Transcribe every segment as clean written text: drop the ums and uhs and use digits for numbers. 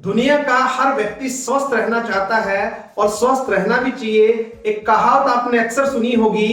दुनिया का हर व्यक्ति स्वस्थ रहना चाहता है और स्वस्थ रहना भी चाहिए। एक कहावत आपने अक्सर सुनी होगी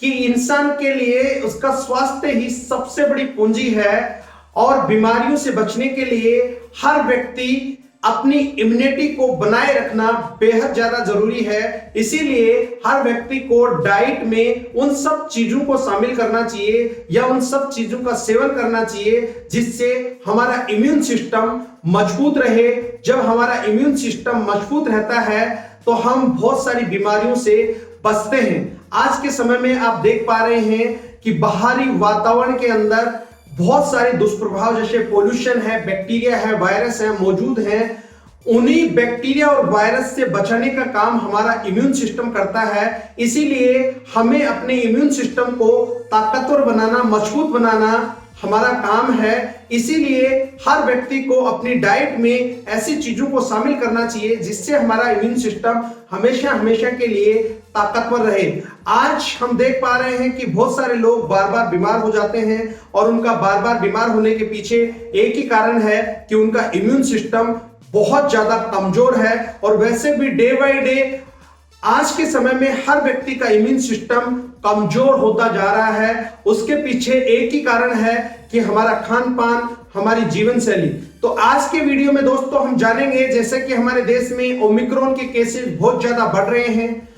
कि इंसान के लिए उसका स्वास्थ्य ही सबसे बड़ी पूंजी है और बीमारियों से बचने के लिए हर व्यक्ति अपनी इम्यूनिटी को बनाए रखना बेहद ज्यादा जरूरी है। इसीलिए हर व्यक्ति को डाइट में उन सब चीजों को शामिल करना चाहिए या उन सब चीजों का सेवन करना चाहिए जिससे हमारा इम्यून सिस्टम मजबूत रहे। जब हमारा इम्यून सिस्टम मजबूत रहता है तो हम बहुत सारी बीमारियों से बचते हैं। आज के समय में आप देख पा रहे हैं कि बाहरी वातावरण के अंदर बहुत सारे दुष्प्रभाव जैसे पोल्यूशन है, बैक्टीरिया है, वायरस है मौजूद हैं। उन्हीं बैक्टीरिया और वायरस से बचाने का काम हमारा इम्यून सिस्टम करता है। इसीलिए हमें अपने इम्यून सिस्टम को ताकतवर बनाना, मजबूत बनाना हमारा काम है। इसीलिए हर व्यक्ति को अपनी डाइट में ऐसी चीजों को शामिल करना चाहिए जिससे हमारा इम्यून सिस्टम हमेशा हमेशा के लिए ताकतवर रहे। आज हम देख पा रहे हैं कि बहुत सारे लोग बार बार बीमार हो जाते हैं और उनका बार बार बीमार होने के पीछे एक ही कारण है कि उनका इम्यून सिस्टम बहुत ज्यादा कमजोर है। और वैसे भी डे बाय डे आज के समय में हर व्यक्ति का इम्यून सिस्टम कमजोर होता जा रहा है। उसके पीछे एक ही कारण है कि हमारा खान पान, हमारी जीवन शैली। तो आज के वीडियो में दोस्तों हम जानेंगे जैसे कि हमारे देश में ओमिक्रॉन के केसेस बहुत ज्यादा बढ़ रहे हैं,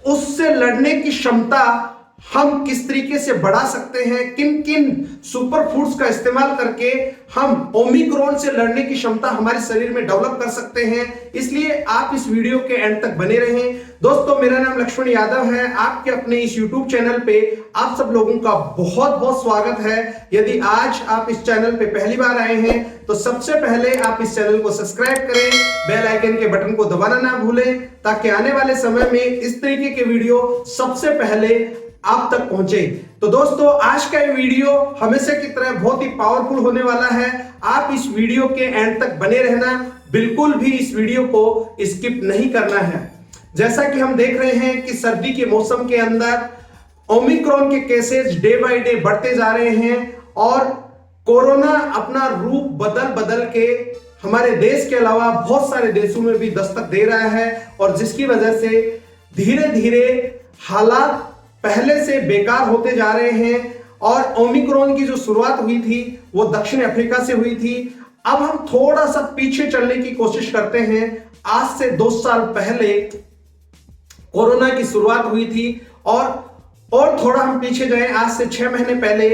उससे लड़ने की क्षमता हम किस तरीके से बढ़ा सकते हैं, किन किन सुपर फूड्स का इस्तेमाल करके हम ओमिक्रॉन से लड़ने की क्षमता हमारे शरीर में डेवलप कर सकते हैं। इसलिए आप इस वीडियो के एंड तक बने रहें। दोस्तों मेरा नाम लक्ष्मण यादव है, आपके अपने इस YouTube चैनल पे आप सब लोगों का बहुत बहुत स्वागत है। यदि आज आप इस चैनल पे पहली बार आए हैं तो सबसे पहले आप इस चैनल को सब्सक्राइब करें, बेल आइकन के बटन को दबाना ना भूलें ताकि आने वाले समय में इस तरीके के वीडियो सबसे पहले आप तक पहुंचे। तो दोस्तों आज का ये वीडियो हमेशा की तरह बहुत ही पावरफुल होने वाला है। आप इस वीडियो के एंड तक बने रहना, बिल्कुल भी इस वीडियो को स्किप नहीं करना है। जैसा कि हम देख रहे हैं कि सर्दी के मौसम के अंदर ओमिक्रॉन के केसेस डे बाय डे बढ़ते जा रहे हैं और कोरोना अपना रूप बदल बदल के हमारे देश के अलावा बहुत सारे देशों में भी दस्तक दे रहा है और जिसकी वजह से धीरे धीरे हालात पहले से बेकार होते जा रहे हैं। और ओमिक्रॉन की जो शुरुआत हुई थी वो दक्षिण अफ्रीका से हुई थी। अब हम थोड़ा सा पीछे चलने की कोशिश करते हैं। आज से 2 साल पहले कोरोना की शुरुआत हुई थी और थोड़ा हम पीछे जाएं, आज से 6 महीने पहले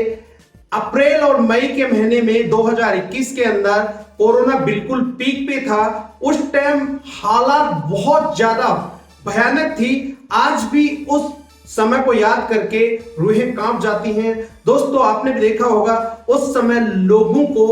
अप्रैल और मई के महीने में 2021 के अंदर कोरोना बिल्कुल पीक पे था। उस टाइम हालात बहुत ज्यादा भयानक थी। आज भी उस समय को याद करके रूहें कांप जाती हैं। दोस्तों आपने भी देखा होगा उस समय लोगों को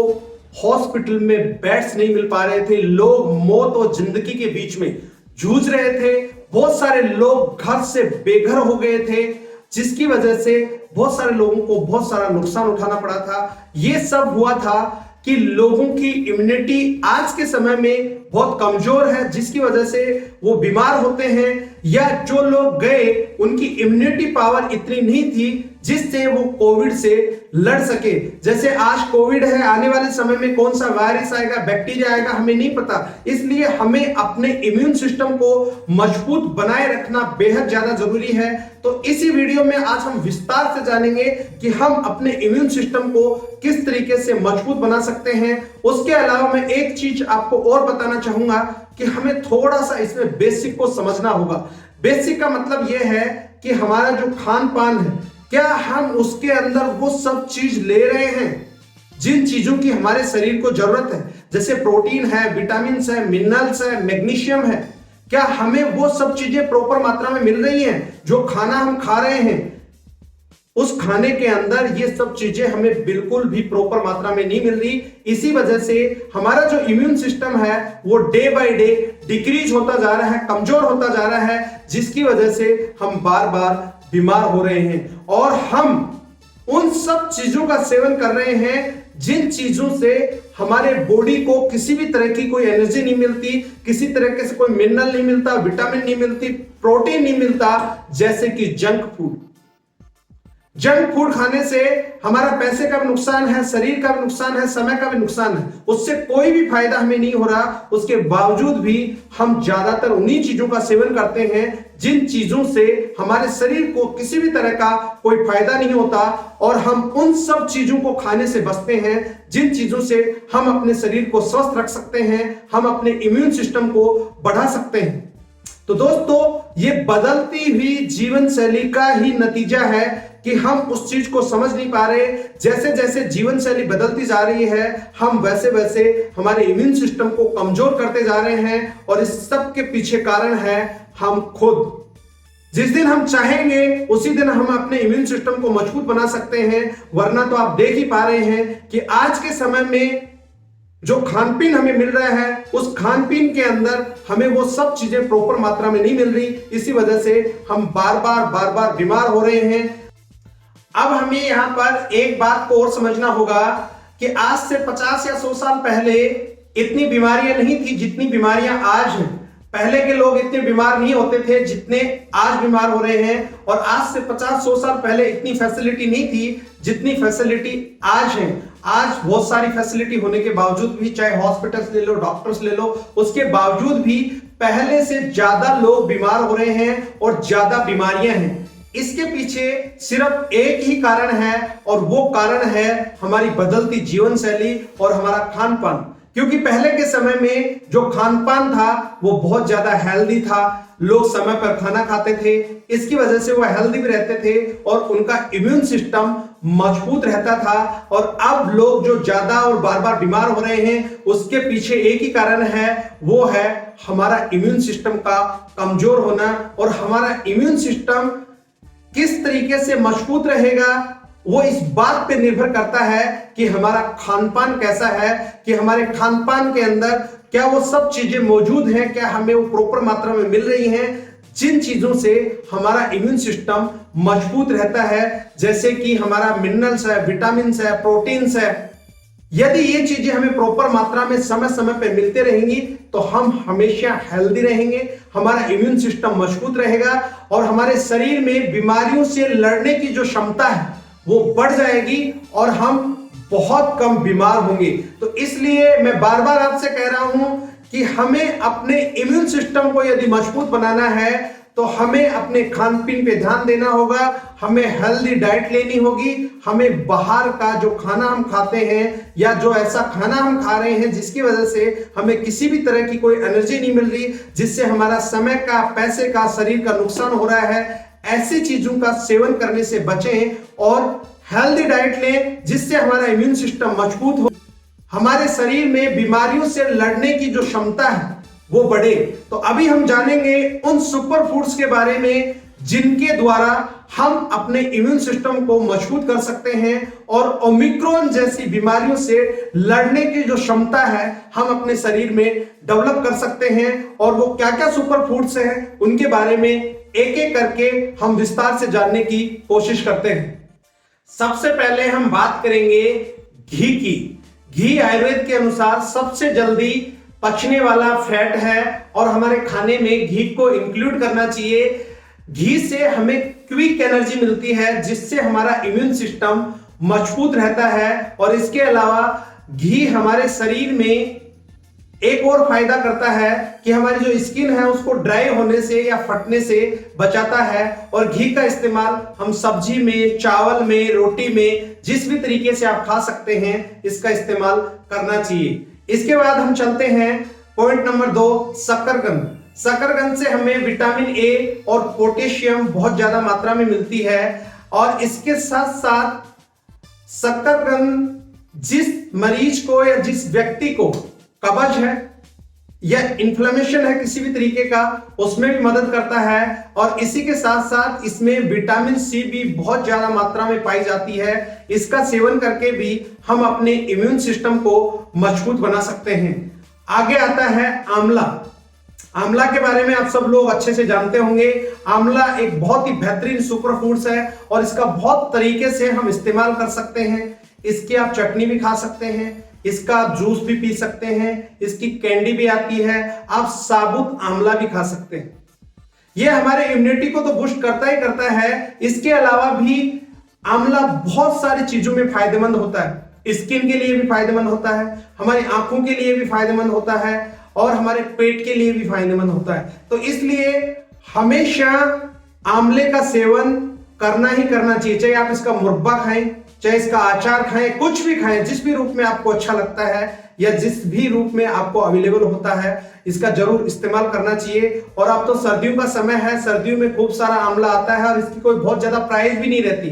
हॉस्पिटल में बेड्स नहीं मिल पा रहे थे, लोग मौत और जिंदगी के बीच में जूझ रहे थे। बहुत सारे लोग घर से बेघर हो गए थे जिसकी वजह से बहुत सारे लोगों को बहुत सारा नुकसान उठाना पड़ा था। यह सब हुआ था कि लोगों की इम्यूनिटी आज के समय में बहुत कमजोर है जिसकी वजह से वो बीमार होते हैं, या जो लोग गए उनकी इम्यूनिटी पावर इतनी नहीं थी जिससे वो कोविड से लड़ सके। जैसे आज कोविड है, आने वाले समय में कौन सा वायरस आएगा, बैक्टीरिया आएगा, हमें नहीं पता। इसलिए हमें अपने इम्यून सिस्टम को मजबूत बनाए रखना बेहद ज्यादा जरूरी है। तो इसी वीडियो में आज हम विस्तार से जानेंगे कि हम अपने इम्यून सिस्टम को किस तरीके से मजबूत बना सकते हैं। उसके अलावा मैं एक चीज आपको और बताना चाहूंगा कि हमें थोड़ा सा इसमें बेसिक को समझना होगा। बेसिक का मतलब यह है कि हमारा जो खान पान है, क्या हम उसके अंदर वो सब चीज ले रहे हैं जिन चीजों की हमारे शरीर को जरूरत है, जैसे प्रोटीन है, विटामिन है, मिनरल्स है, मैग्नीशियम है। क्या हमें वो सब चीजें प्रॉपर मात्रा में मिल रही हैं? जो खाना हम खा रहे हैं उस खाने के अंदर ये सब चीजें हमें बिल्कुल भी प्रॉपर मात्रा में नहीं मिल रही। इसी वजह से हमारा जो इम्यून सिस्टम है वो डे बाय डे डिक्रीज होता जा रहा है, कमजोर होता जा रहा है, जिसकी वजह से हम बार बार बीमार हो रहे हैं। और हम उन सब चीजों का सेवन कर रहे हैं जिन चीजों से हमारे बॉडी को किसी भी तरह की कोई एनर्जी नहीं मिलती, किसी तरह से कोई मिनरल नहीं मिलता, विटामिन नहीं मिलती, प्रोटीन नहीं मिलता, जैसे कि जंक फूड। जंक फूड खाने से हमारा पैसे का भी नुकसान है, शरीर का भी नुकसान है, समय का भी नुकसान है, उससे कोई भी फायदा हमें नहीं हो रहा। उसके बावजूद भी हम ज्यादातर उन्हीं चीजों का सेवन करते हैं जिन चीजों से हमारे शरीर को किसी भी तरह का कोई फायदा नहीं होता, और हम उन सब चीजों को खाने से बचते हैं जिन चीजों से हम अपने शरीर को स्वस्थ रख सकते हैं, हम अपने इम्यून सिस्टम को बढ़ा सकते हैं। तो दोस्तों, ये बदलती हुई जीवन शैली का ही नतीजा है कि हम उस चीज को समझ नहीं पा रहे। जैसे जैसे जीवन शैली बदलती जा रही है, हम वैसे वैसे हमारे इम्यून सिस्टम को कमजोर करते जा रहे हैं, और इस सब के पीछे कारण है हम खुद। जिस दिन हम चाहेंगे उसी दिन हम अपने इम्यून सिस्टम को मजबूत बना सकते हैं, वरना तो आप देख ही पा रहे हैं कि आज के समय में जो खान पीन हमें मिल रहा है, उस खान पीन के अंदर हमें वो सब चीजें प्रॉपर मात्रा में नहीं मिल रही। इसी वजह से हम बार बार बीमार हो रहे हैं। अब हमें यहां पर एक बात को और समझना होगा कि आज से 50 या 100 साल पहले इतनी बीमारियां नहीं थी जितनी बीमारियां आज हैं। पहले के लोग इतने बीमार नहीं होते थे जितने आज बीमार हो रहे हैं, और आज से 50-100 साल पहले इतनी फैसिलिटी नहीं थी जितनी फैसिलिटी आज है। आज बहुत सारी फैसिलिटी होने के बावजूद भी, चाहे हॉस्पिटल्स ले लो, डॉक्टर्स ले लो, उसके बावजूद भी पहले से ज्यादा लोग बीमार हो रहे हैं और ज्यादा बीमारियां हैं। इसके पीछे सिर्फ एक ही कारण है, और वो कारण है हमारी बदलती जीवन शैली और हमारा खान पान। क्योंकि पहले के समय में जो खान पान था वो बहुत ज्यादा हेल्दी था, लोग समय पर खाना खाते थे, इसकी वजह से वो हेल्दी भी रहते थे और उनका इम्यून सिस्टम मजबूत रहता था। और अब लोग जो ज्यादा और बार बार बीमार हो रहे हैं, उसके पीछे एक ही कारण है, वो है हमारा इम्यून सिस्टम का कमजोर होना। और हमारा इम्यून सिस्टम किस तरीके से मजबूत रहेगा, वो इस बात पे निर्भर करता है कि हमारा खान पान कैसा है, कि हमारे खान पान के अंदर क्या वो सब चीजें मौजूद हैं, क्या हमें वो प्रॉपर मात्रा में मिल रही हैं जिन चीजों से हमारा इम्यून सिस्टम मजबूत रहता है। जैसे कि हमारा मिनरल्स है, विटामिन्स है, प्रोटीन्स है। यदि ये चीजें हमें प्रॉपर मात्रा में समय समय पे मिलते रहेंगी तो हम हमेशा हेल्दी रहेंगे, हमारा इम्यून सिस्टम मजबूत रहेगा, और हमारे शरीर में बीमारियों से लड़ने की जो क्षमता है वो बढ़ जाएगी, और हम बहुत कम बीमार होंगे। तो इसलिए मैं बार बार आपसे कह रहा हूं कि हमें अपने इम्यून सिस्टम को यदि मजबूत बनाना है तो हमें अपने खान पीन पे ध्यान देना होगा, हमें हेल्दी डाइट लेनी होगी, हमें बाहर का जो खाना हम खाते हैं या जो ऐसा खाना हम खा रहे हैं जिसकी वजह से हमें किसी भी तरह की कोई एनर्जी नहीं मिल रही, जिससे हमारा समय का, पैसे का, शरीर का नुकसान हो रहा है, ऐसी चीजों का सेवन करने से बचें और हेल्दी डाइट लें जिससे हमारा इम्यून सिस्टम मजबूत हो, हमारे शरीर में बीमारियों से लड़ने की जो क्षमता है वो बढ़े। तो अभी हम जानेंगे उन सुपर फूड्स के बारे में जिनके द्वारा हम अपने इम्यून सिस्टम को मजबूत कर सकते हैं और ओमिक्रॉन जैसी बीमारियों से लड़ने की जो क्षमता है हम अपने शरीर में डेवलप कर सकते हैं। और वो क्या क्या सुपर फूड्स हैं उनके बारे में एक एक करके हम विस्तार से जानने की कोशिश करते हैं। सबसे पहले हम बात करेंगे घी की। घी आयुर्वेद के अनुसार सबसे जल्दी पचने वाला फैट है और हमारे खाने में घी को इंक्लूड करना चाहिए। घी से हमें क्विक एनर्जी मिलती है जिससे हमारा इम्यून सिस्टम मजबूत रहता है। और इसके अलावा घी हमारे शरीर में एक और फायदा करता है कि हमारी जो स्किन है उसको ड्राई होने से या फटने से बचाता है। और घी का इस्तेमाल हम सब्जी में, चावल में, रोटी में, जिस भी तरीके से आप खा सकते हैं इसका इस्तेमाल करना चाहिए। इसके बाद हम चलते हैं पॉइंट नंबर 2, शकरकंद। शकरकंद से हमें विटामिन ए और पोटेशियम बहुत ज्यादा मात्रा में मिलती है। और इसके साथ साथ शकरकंद जिस मरीज को या जिस व्यक्ति को कब्ज है या इन्फ्लेमेशन है किसी भी तरीके का, उसमें भी मदद करता है। और इसी के साथ साथ इसमें विटामिन सी भी बहुत ज्यादा मात्रा में पाई जाती है। इसका सेवन करके भी हम अपने इम्यून सिस्टम को मजबूत बना सकते हैं। आगे आता है आंवला। आंवला के बारे में आप सब लोग अच्छे से जानते होंगे। आंवला एक बहुत ही बेहतरीन सुपर फूड्स है और इसका बहुत तरीके से हम इस्तेमाल कर सकते हैं। इसकी आप चटनी भी खा सकते हैं, इसका आप जूस भी पी सकते हैं, इसकी कैंडी भी आती है, आप साबुत आंवला भी खा सकते हैं। यह हमारे इम्यूनिटी को तो बूस्ट करता ही करता है। इसके अलावा भी आंवला बहुत सारी चीजों में फायदेमंद होता है। स्किन के लिए भी फायदेमंद होता है, हमारी आंखों के लिए भी फायदेमंद होता है और हमारे पेट के लिए भी फायदेमंद होता है। तो इसलिए हमेशा आंवले का सेवन करना ही करना चाहिए, चाहे आप इसका मुरब्बा खाएं, चाहे इसका अचार खाएं, कुछ भी खाएं, जिस भी रूप में आपको अच्छा लगता है या जिस भी रूप में आपको अवेलेबल होता है, इसका जरूर इस्तेमाल करना चाहिए। और अब तो सर्दियों का समय है, सर्दियों में खूब सारा आंवला आता है और इसकी कोई बहुत ज्यादा प्राइस भी नहीं रहती,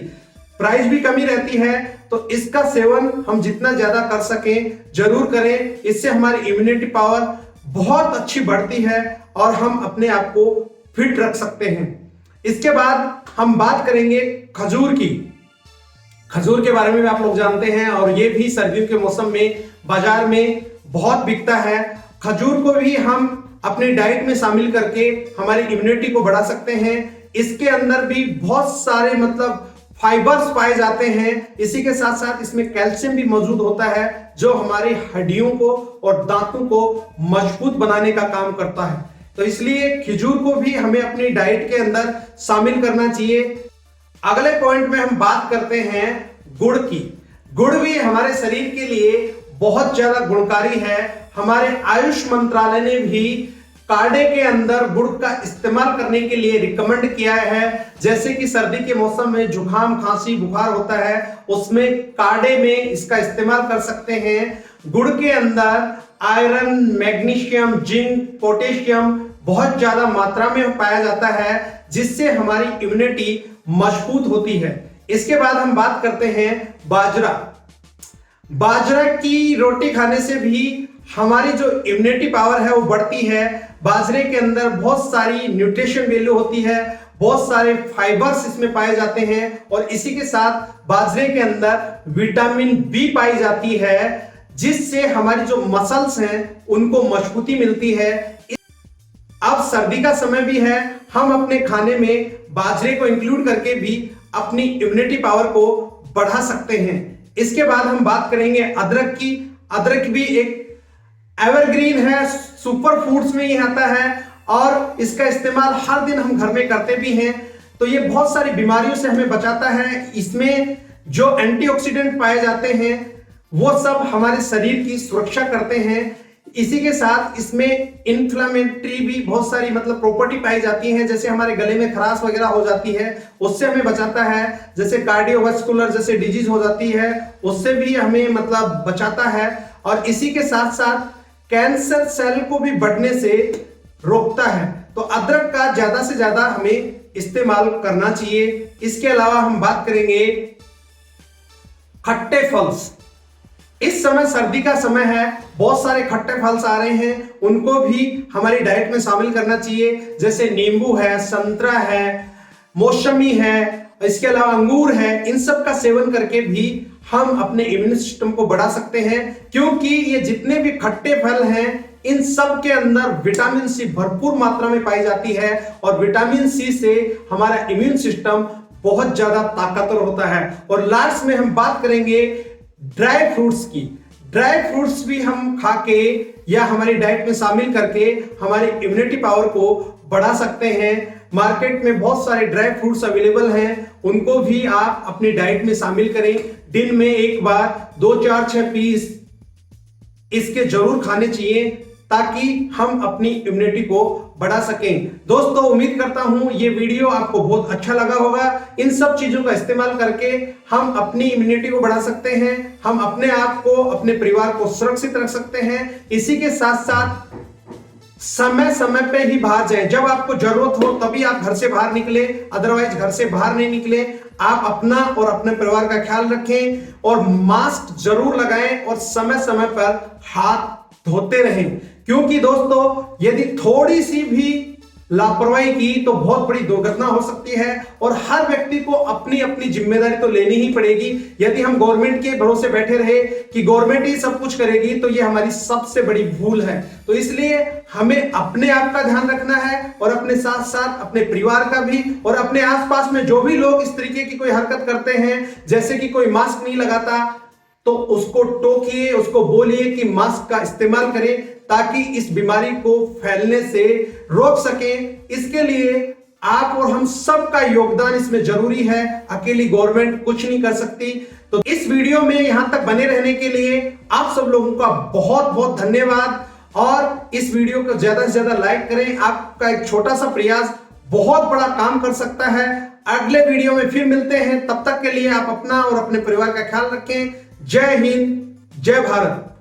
प्राइस भी कमी रहती है। तो इसका सेवन हम जितना ज्यादा कर सकें जरूर करें, इससे हमारी इम्यूनिटी पावर बहुत अच्छी बढ़ती है और हम अपने आप को फिट रख सकते हैं। इसके बाद हम बात करेंगे खजूर की। खजूर के बारे में आप लोग जानते हैं और ये भी सर्दियों के मौसम में बाजार में बहुत बिकता है। खजूर को भी हम अपनी डाइट में शामिल करके हमारी इम्यूनिटी को बढ़ा सकते हैं। इसके अंदर भी बहुत सारे मतलब फाइबर्स पाए जाते हैं। इसी के साथ साथ इसमें कैल्शियम भी मौजूद होता है जो हमारी हड्डियों को और दांतों को मजबूत बनाने का काम करता है। तो इसलिए खजूर को भी हमें अपनी डाइट के अंदर शामिल करना चाहिए। अगले पॉइंट में हम बात करते हैं गुड़ की। गुड़ भी हमारे शरीर के लिए बहुत ज्यादा गुणकारी है। हमारे आयुष मंत्रालय ने भी काढ़े के अंदर गुड़ का इस्तेमाल करने के लिए रिकमेंड किया है। जैसे कि सर्दी के मौसम में जुकाम, खांसी, बुखार होता है, उसमें काढ़े में इसका इस्तेमाल कर सकते हैं। गुड़ के अंदर आयरन, मैग्नीशियम, जिंक, पोटेशियम बहुत ज्यादा मात्रा में पाया जाता है, जिससे हमारी इम्यूनिटी मजबूत होती है। इसके बाद हम बात करते हैं बाजरा। बाजरा की रोटी खाने से भी हमारी जो इम्यूनिटी पावर है वो बढ़ती है। बाजरे के अंदर बहुत सारी न्यूट्रिशन वैल्यू होती है, बहुत सारे फाइबर्स इसमें पाए जाते हैं और इसी के साथ बाजरे के अंदर विटामिन बी पाई जाती है, जिससे हमारी जो मसल्स हैं उनको मजबूती मिलती है। अब सर्दी का समय भी है, हम अपने खाने में बाजरे को इंक्लूड करके भी अपनी इम्यूनिटी पावर को बढ़ा सकते हैं। इसके बाद हम बात करेंगे अदरक की। अदरक भी एक एवरग्रीन है, सुपर फूड्स में ही आता है और इसका इस्तेमाल हर दिन हम घर में करते भी हैं। तो ये बहुत सारी बीमारियों से हमें बचाता है। इसमें जो एंटीऑक्सीडेंट पाए जाते हैं वो सब हमारे शरीर की सुरक्षा करते हैं। इसी के साथ इसमें इन्फ्लेमेटरी भी बहुत सारी मतलब प्रॉपर्टी पाई जाती है, जैसे हमारे गले में खराश वगैरह हो जाती है उससे हमें बचाता है। जैसे कार्डियोवास्कुलर जैसे डिजीज हो जाती है उससे भी हमें मतलब बचाता है। और इसी के साथ साथ कैंसर सेल को भी बढ़ने से रोकता है। तो अदरक का ज्यादा से ज्यादा हमें इस्तेमाल करना चाहिए। इसके अलावा हम बात करेंगे खट्टे फल्स। इस समय सर्दी का समय है, बहुत सारे खट्टे फल्स आ रहे हैं, उनको भी हमारी डाइट में शामिल करना चाहिए। जैसे नींबू है, संतरा है, मौसमी है, इसके अलावा अंगूर है। इन सब का सेवन करके भी हम अपने इम्यून सिस्टम को बढ़ा सकते हैं, क्योंकि ये जितने भी खट्टे फल हैं इन सब के अंदर विटामिन सी भरपूर मात्रा में पाई जाती है और विटामिन सी से हमारा इम्यून सिस्टम बहुत ज्यादा ताकतवर होता है। और लास्ट में हम बात करेंगे ड्राई फ्रूट्स की। ड्राई फ्रूट्स भी हम खा के या हमारी डाइट में शामिल करके हमारी इम्यूनिटी पावर को बढ़ा सकते हैं। मार्केट में बहुत सारे ड्राई फ्रूट्स अवेलेबल हैं, उनको भी आप अपनी डाइट में शामिल करें। दिन में एक बार 2, 4, 6 पीस इसके जरूर खाने चाहिए ताकि हम अपनी इम्यूनिटी को बढ़ा सकें। दोस्तों, उम्मीद करता हूं ये वीडियो आपको बहुत अच्छा लगा होगा। इन सब चीजों का इस्तेमाल करके हम अपनी इम्यूनिटी को बढ़ा सकते हैं, हम अपने आप को, अपने परिवार को सुरक्षित रख सकते हैं। इसी के साथ साथ समय समय पे ही बाहर जाएं। जब आपको जरूरत हो तभी आप घर से बाहर निकले, अदरवाइज घर से बाहर नहीं निकले। आप अपना और अपने परिवार का ख्याल रखें और मास्क जरूर लगाएं और समय समय पर हाथ धोते रहें, क्योंकि दोस्तों यदि थोड़ी सी भी लापरवाही की तो बहुत बड़ी दुर्घटना हो सकती है और हर व्यक्ति को अपनी अपनी जिम्मेदारी तो लेनी ही पड़ेगी। यदि हम गवर्नमेंट के भरोसे बैठे रहे कि गवर्नमेंट ही सब कुछ करेगी तो ये हमारी सबसे बड़ी भूल है। तो इसलिए हमें अपने आप का ध्यान रखना है और अपने साथ साथ अपने परिवार का भी, और अपने आसपास में जो भी लोग इस तरीके की कोई हरकत करते हैं, जैसे कि कोई मास्क नहीं लगाता, तो उसको टोकिए, उसको बोलिए कि मास्क का इस्तेमाल करें ताकि इस बीमारी को फैलने से रोक सकें। इसके लिए आप और हम सबका योगदान इसमें जरूरी है। अकेली गवर्नमेंट कुछ नहीं कर सकती। तो इस वीडियो में यहां तक बने रहने के लिए आप सब लोगों का बहुत बहुत धन्यवाद। और इस वीडियो को ज्यादा से ज्यादा लाइक करें। आपका एक छोटा सा प्रयास बहुत बड़ा काम कर सकता है। अगले वीडियो में फिर मिलते हैं। तब तक के लिए आप अपना और अपने परिवार का ख्याल रखें। जय हिंद, जय भारत।